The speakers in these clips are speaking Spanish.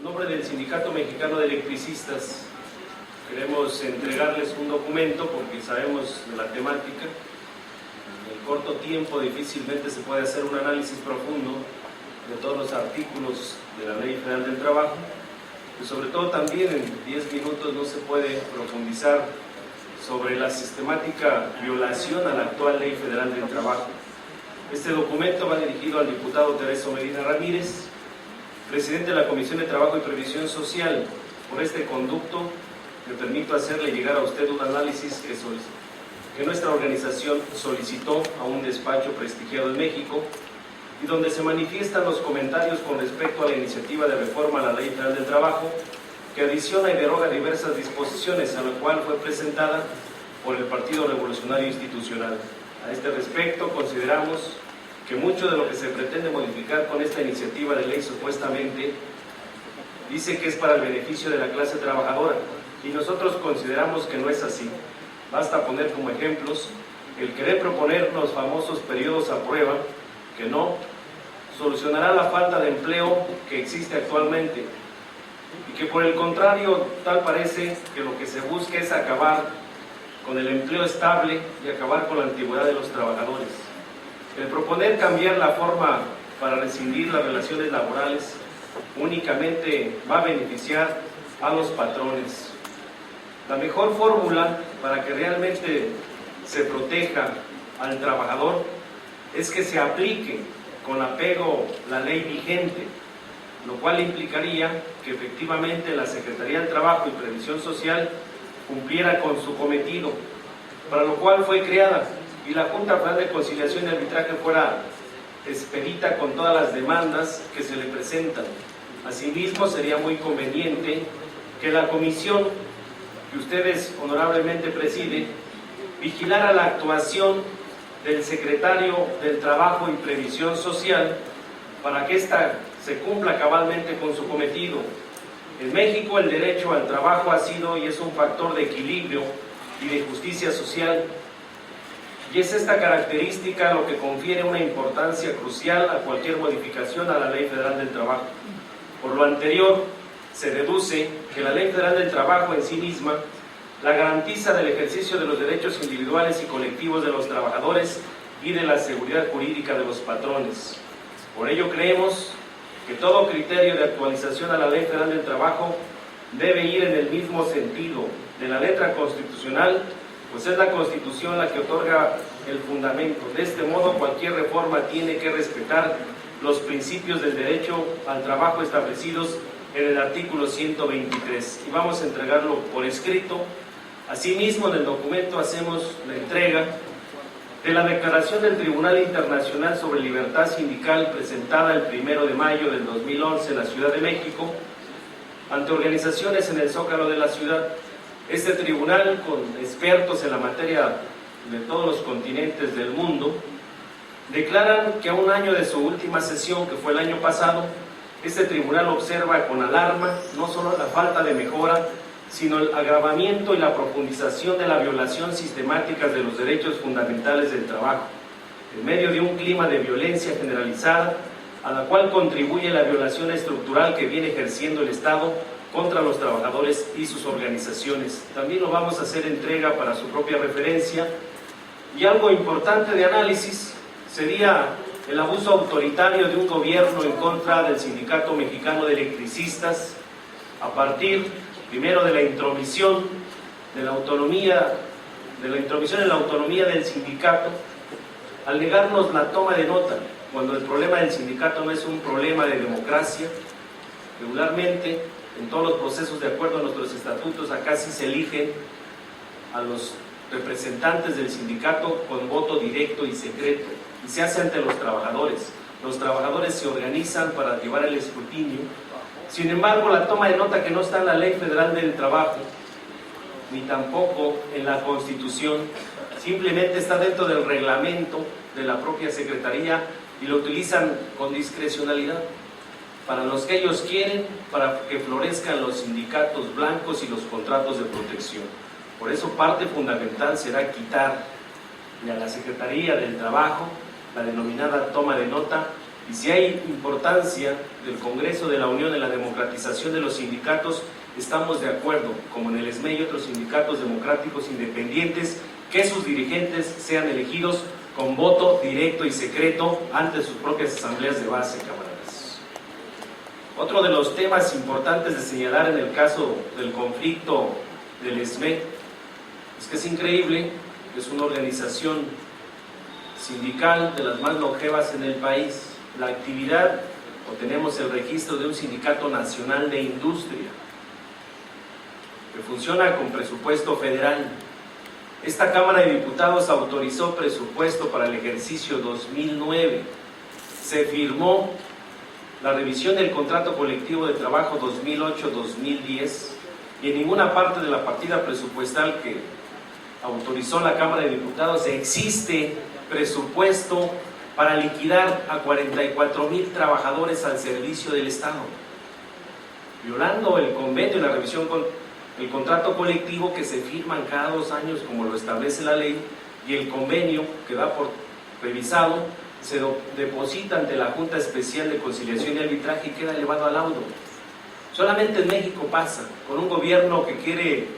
nombre del Sindicato Mexicano de Electricistas, queremos entregarles un documento porque sabemos de la temática. En el corto tiempo difícilmente se puede hacer un análisis profundo de todos los artículos de la Ley Federal del Trabajo, y sobre todo también en 10 minutos no se puede profundizar sobre la sistemática violación a la actual Ley Federal del Trabajo. Este documento va dirigido al diputado Tereso Medina Ramírez, presidente de la Comisión de Trabajo y Previsión Social. Por este conducto me permito hacerle llegar a usted un análisis que nuestra organización solicitó a un despacho prestigiado en México y donde se manifiestan los comentarios con respecto a la iniciativa de reforma a la Ley Federal del Trabajo, que adiciona y deroga diversas disposiciones, a la cual fue presentada por el Partido Revolucionario Institucional. A este respecto, consideramos que mucho de lo que se pretende modificar con esta iniciativa de ley supuestamente dice que es para el beneficio de la clase trabajadora, y nosotros consideramos que no es así. Basta poner como ejemplos el querer proponer los famosos periodos a prueba, que no solucionará la falta de empleo que existe actualmente, y que por el contrario, tal parece que lo que se busca es acabar con el empleo estable y acabar con la antigüedad de los trabajadores. El proponer cambiar la forma para rescindir las relaciones laborales únicamente va a beneficiar a los patrones. La mejor fórmula para que realmente se proteja al trabajador es que se aplique con apego la ley vigente, lo cual implicaría que efectivamente la Secretaría del Trabajo y Previsión Social cumpliera con su cometido, para lo cual fue creada, y la Junta Federal de Conciliación y Arbitraje fuera expedita con todas las demandas que se le presentan. Asimismo, sería muy conveniente que la comisión que ustedes honorablemente presiden vigilara la actuación del Secretario del Trabajo y Previsión Social para que ésta se cumpla cabalmente con su cometido. En México el derecho al trabajo ha sido y es un factor de equilibrio y de justicia social, y es esta característica lo que confiere una importancia crucial a cualquier modificación a la Ley Federal del Trabajo. Por lo anterior, se deduce que la Ley Federal del Trabajo en sí misma la garantiza del ejercicio de los derechos individuales y colectivos de los trabajadores y de la seguridad jurídica de los patrones. Por ello creemos que todo criterio de actualización a la Ley Federal del Trabajo debe ir en el mismo sentido de la letra constitucional, pues es la Constitución la que otorga el fundamento. De este modo, cualquier reforma tiene que respetar los principios del derecho al trabajo establecidos en el artículo 123, y vamos a entregarlo por escrito. Asimismo, en el documento hacemos la entrega de la declaración del Tribunal Internacional sobre Libertad Sindical presentada el 1 de mayo del 2011 en la Ciudad de México ante organizaciones en el Zócalo de la ciudad. Este tribunal, con expertos en la materia de todos los continentes del mundo, declaran que a un año de su última sesión, que fue el año pasado, este tribunal observa con alarma no solo la falta de mejora, sino el agravamiento y la profundización de la violación sistemática de los derechos fundamentales del trabajo, en medio de un clima de violencia generalizada, a la cual contribuye la violación estructural que viene ejerciendo el Estado contra los trabajadores y sus organizaciones. También lo vamos a hacer entrega para su propia referencia. Y algo importante de análisis sería el abuso autoritario de un gobierno en contra del Sindicato Mexicano de Electricistas, a partir primero de la intromisión en la autonomía del sindicato, al negarnos la toma de nota, cuando el problema del sindicato no es un problema de democracia. Regularmente, en todos los procesos, de acuerdo a nuestros estatutos, acá sí se eligen a los representantes del sindicato con voto directo y secreto, y se hace ante los trabajadores. Los trabajadores se organizan para llevar el escrutinio. Sin embargo, la toma de nota, que no está en la Ley Federal del Trabajo, ni tampoco en la Constitución, simplemente está dentro del reglamento de la propia Secretaría, y lo utilizan con discrecionalidad para los que ellos quieren, para que florezcan los sindicatos blancos y los contratos de protección. Por eso, parte fundamental será quitar a la Secretaría del Trabajo la denominada toma de nota Y si hay importancia del Congreso de la Unión en la democratización de los sindicatos, estamos de acuerdo, como en el SME y otros sindicatos democráticos independientes, que sus dirigentes sean elegidos con voto directo y secreto ante sus propias asambleas de base, camaradas. Otro de los temas importantes de señalar en el caso del conflicto del SME es que es increíble, es una organización sindical de las más longevas en el país. La actividad, o tenemos el registro de un sindicato nacional de industria, que funciona con presupuesto federal. Esta Cámara de Diputados autorizó presupuesto para el ejercicio 2009. Se firmó la revisión del contrato colectivo de trabajo 2008-2010 y en ninguna parte de la partida presupuestal que autorizó la Cámara de Diputados existe presupuesto para liquidar a 44,000 trabajadores al servicio del Estado, violando el convenio y la revisión con el contrato colectivo que se firman cada 2 años como lo establece la ley, y el convenio que da por revisado se deposita ante la Junta Especial de Conciliación y Arbitraje y queda elevado al laudo. Solamente en México pasa, con un gobierno que quiere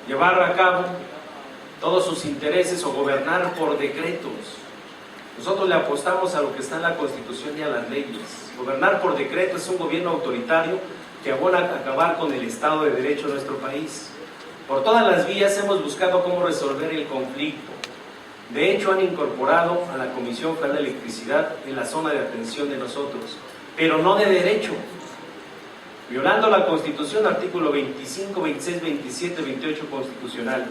llevar a cabo todos sus intereses o gobernar por decretos. Nosotros le apostamos a lo que está en la Constitución y a las leyes. Gobernar por decreto es un gobierno autoritario que abona a acabar con el Estado de Derecho en nuestro país. Por todas las vías hemos buscado cómo resolver el conflicto. De hecho, han incorporado a la Comisión Federal de Electricidad en la zona de atención de nosotros, pero no de derecho, violando la Constitución, artículo 25, 26, 27, 28 constitucional,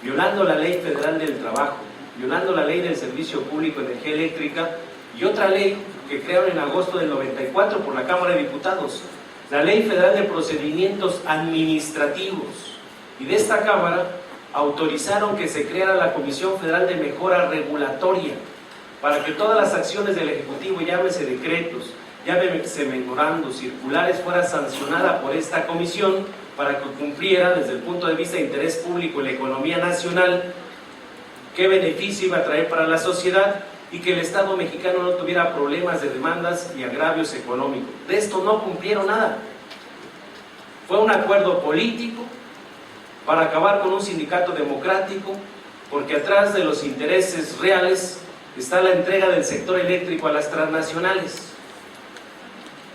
violando la Ley Federal del Trabajo, violando la Ley del Servicio Público de Energía Eléctrica y otra ley que crearon en agosto del 94 por la Cámara de Diputados, la Ley Federal de Procedimientos Administrativos. Y de esta Cámara autorizaron que se creara la Comisión Federal de Mejora Regulatoria para que todas las acciones del Ejecutivo, llámese decretos, llámese memorandos, circulares, fuera sancionada por esta comisión para que cumpliera desde el punto de vista de interés público en la economía nacional, qué beneficio iba a traer para la sociedad y que el Estado mexicano no tuviera problemas de demandas y agravios económicos. De esto no cumplieron nada. Fue un acuerdo político para acabar con un sindicato democrático, porque atrás de los intereses reales está la entrega del sector eléctrico a las transnacionales.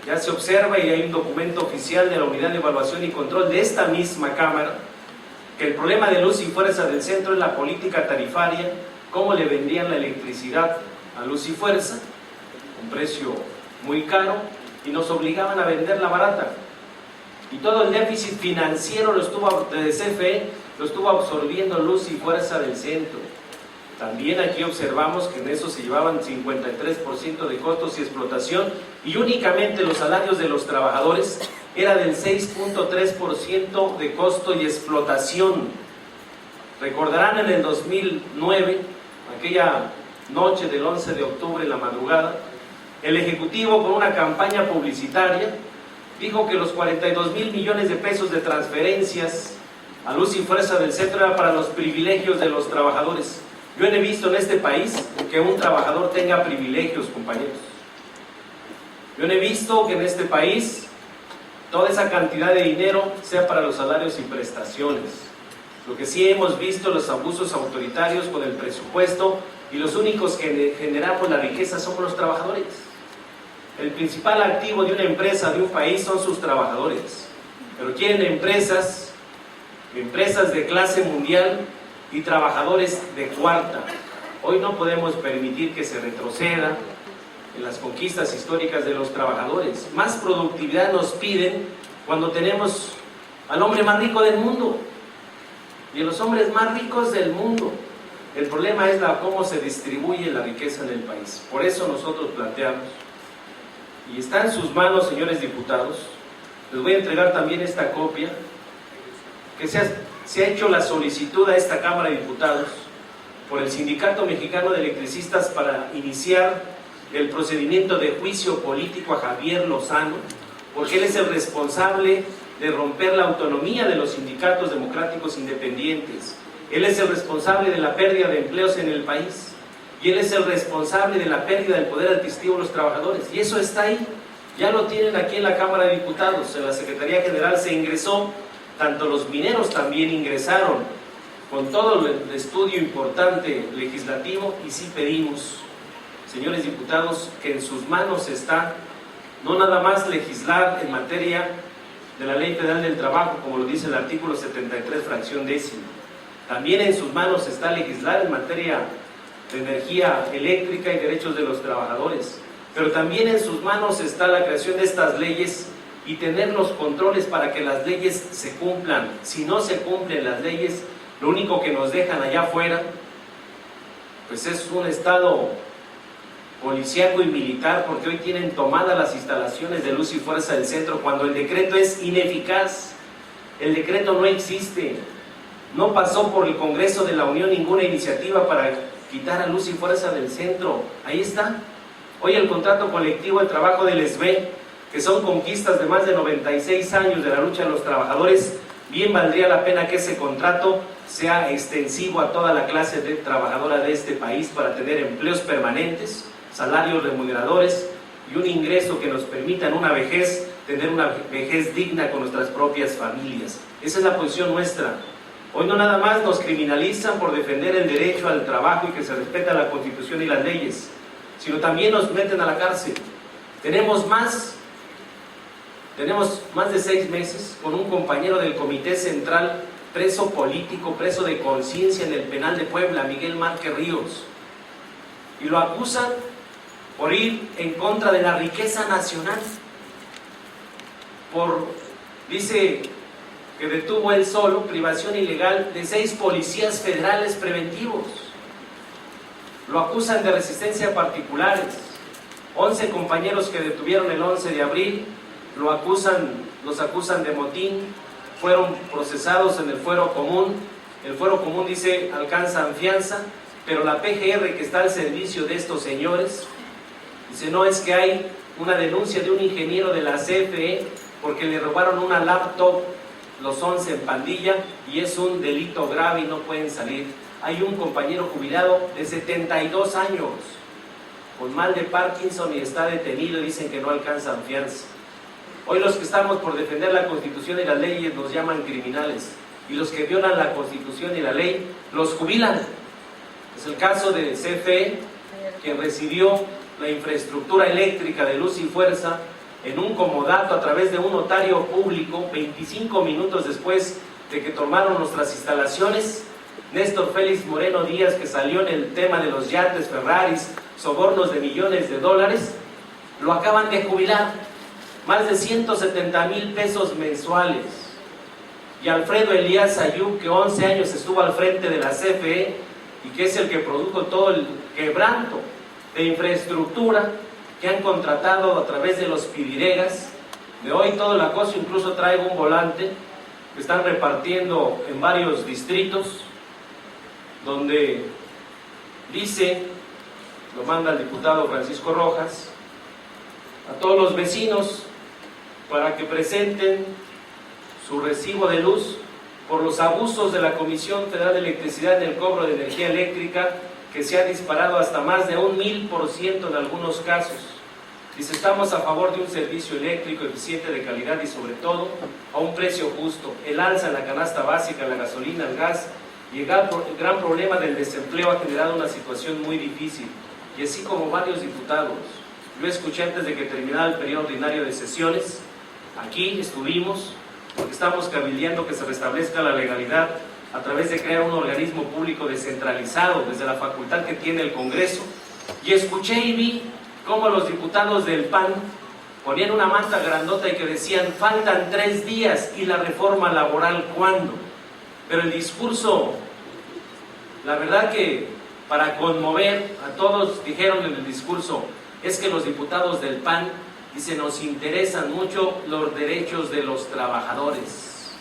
Ya se observa y hay un documento oficial de la Unidad de Evaluación y Control de esta misma Cámara, que el problema de Luz y Fuerza del Centro es la política tarifaria, cómo le vendían la electricidad a Luz y Fuerza, un precio muy caro, y nos obligaban a venderla barata. Y todo el déficit financiero de CFE lo estuvo absorbiendo Luz y Fuerza del Centro. También aquí observamos que en eso se llevaban 53% de costos y explotación, y únicamente los salarios de los trabajadores era del 6.3% de costo y explotación. Recordarán en el 2009, aquella noche del 11 de octubre en la madrugada, el Ejecutivo con una campaña publicitaria dijo que los 42,000 millones de pesos de transferencias a Luz y Fuerza del Centro era para los privilegios de los trabajadores. Yo no he visto en este país que un trabajador tenga privilegios, compañeros. Yo no he visto que en este país toda esa cantidad de dinero sea para los salarios y prestaciones. Lo que sí hemos visto, los abusos autoritarios con el presupuesto, y los únicos que generamos la riqueza somos los trabajadores. El principal activo de una empresa, de un país, son sus trabajadores. Pero quieren empresas de clase mundial y trabajadores de cuarta. Hoy no podemos permitir que se retroceda en las conquistas históricas de los trabajadores. Más productividad nos piden cuando tenemos al hombre más rico del mundo y a los hombres más ricos del mundo. El problema es cómo se distribuye la riqueza en el país. Por eso nosotros planteamos, y está en sus manos, señores diputados, les voy a entregar también esta copia, que se ha hecho la solicitud a esta Cámara de Diputados por el Sindicato Mexicano de Electricistas para iniciar el procedimiento de juicio político a Javier Lozano, porque él es el responsable de romper la autonomía de los sindicatos democráticos independientes. Él es el responsable de la pérdida de empleos en el país. y él es el responsable de la pérdida del poder adquisitivo de los trabajadores, y eso está ahí, ya lo tienen aquí en la Cámara de Diputados, en la Secretaría General se ingresó, tanto los mineros también ingresaron, con todo el estudio importante legislativo, y sí pedimos, señores diputados, que en sus manos está, no nada más legislar en materia de la Ley Federal del Trabajo, como lo dice el artículo 73, fracción décima, también en sus manos está legislar en materia de energía eléctrica y derechos de los trabajadores, pero también en sus manos está la creación de estas leyes y tener los controles para que las leyes se cumplan. Si no se cumplen las leyes, lo único que nos dejan allá afuera, pues es un estado policíaco y militar, porque hoy tienen tomadas las instalaciones de Luz y Fuerza del centro, cuando el decreto es ineficaz, el decreto no existe, no pasó por el Congreso de la Unión ninguna iniciativa para quitar a Luz y Fuerza del centro, ahí está. Hoy el contrato colectivo, el trabajo del SB, que son conquistas de más de 96 años de la lucha de los trabajadores, bien valdría la pena que ese contrato sea extensivo a toda la clase trabajadora de este país para tener empleos permanentes, salarios remuneradores y un ingreso que nos permita en una vejez tener una vejez digna con nuestras propias familias. Esa es la posición nuestra. Hoy no nada más nos criminalizan por defender el derecho al trabajo y que se respeta la Constitución y las leyes, sino también nos meten a la cárcel. Tenemos más de 6 meses con un compañero del Comité Central preso político, preso de conciencia en el penal de Puebla, Miguel Márquez Ríos, y lo acusan por ir en contra de la riqueza nacional, dice que detuvo él solo privación ilegal de 6 policías federales preventivos. Lo acusan de resistencia a particulares. 11 compañeros que detuvieron el 11 de abril los acusan de motín, fueron procesados en el fuero común. El fuero común dice alcanzan fianza, pero la PGR que está al servicio de estos señores dice no, es que hay una denuncia de un ingeniero de la CFE porque le robaron una laptop los 11 en pandilla y es un delito grave y no pueden salir. Hay un compañero jubilado de 72 años con mal de Parkinson y está detenido y dicen que no alcanzan fianza. Hoy los que estamos por defender la Constitución y las leyes nos llaman criminales, y los que violan la Constitución y la ley los jubilan. Es el caso de CFE, quien recibió la infraestructura eléctrica de Luz y Fuerza en un comodato a través de un notario público 25 minutos después de que tomaron nuestras instalaciones. Néstor Félix Moreno Díaz, que salió en el tema de los yates, Ferraris, sobornos de millones de dólares, lo acaban de jubilar, más de 170,000 pesos mensuales. Y Alfredo Elías Ayub, que 11 años estuvo al frente de la CFE y que es el que produjo todo el quebranto de infraestructura que han contratado a través de los pidiregas, de hoy todo el acoso. Incluso traigo un volante que están repartiendo en varios distritos, donde dice, lo manda el diputado Francisco Rojas, a todos los vecinos para que presenten su recibo de luz por los abusos de la Comisión Federal de Electricidad en el cobro de energía eléctrica, que se ha disparado hasta más de 1000% en algunos casos. Dice, estamos a favor de un servicio eléctrico eficiente, de calidad y sobre todo a un precio justo. El alza en la canasta básica, la gasolina, el gas y el gran problema del desempleo ha generado una situación muy difícil. Y así como varios diputados, yo escuché antes de que terminara el periodo ordinario de sesiones, aquí estuvimos, porque estamos cabildeando que se restablezca la legalidad a través de crear un organismo público descentralizado desde la facultad que tiene el Congreso, y escuché y vi cómo los diputados del PAN ponían una manta grandota y que decían faltan 3 días y la reforma laboral ¿cuándo? Pero el discurso, la verdad que para conmover a todos, dijeron en el discurso, es que los diputados del PAN, dice, nos interesan mucho los derechos de los trabajadores.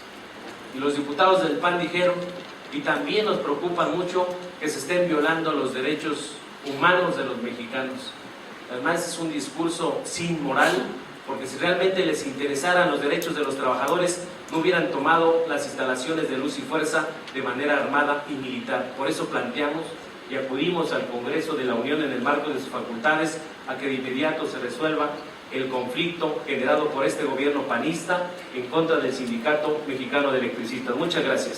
Y los diputados del PAN dijeron, y también nos preocupan mucho que se estén violando los derechos humanos de los mexicanos. Además es un discurso sin moral, porque si realmente les interesaran los derechos de los trabajadores, no hubieran tomado las instalaciones de Luz y Fuerza de manera armada y militar. Por eso planteamos y acudimos al Congreso de la Unión en el marco de sus facultades a que de inmediato se resuelva el conflicto generado por este gobierno panista en contra del Sindicato Mexicano de Electricistas. Muchas gracias.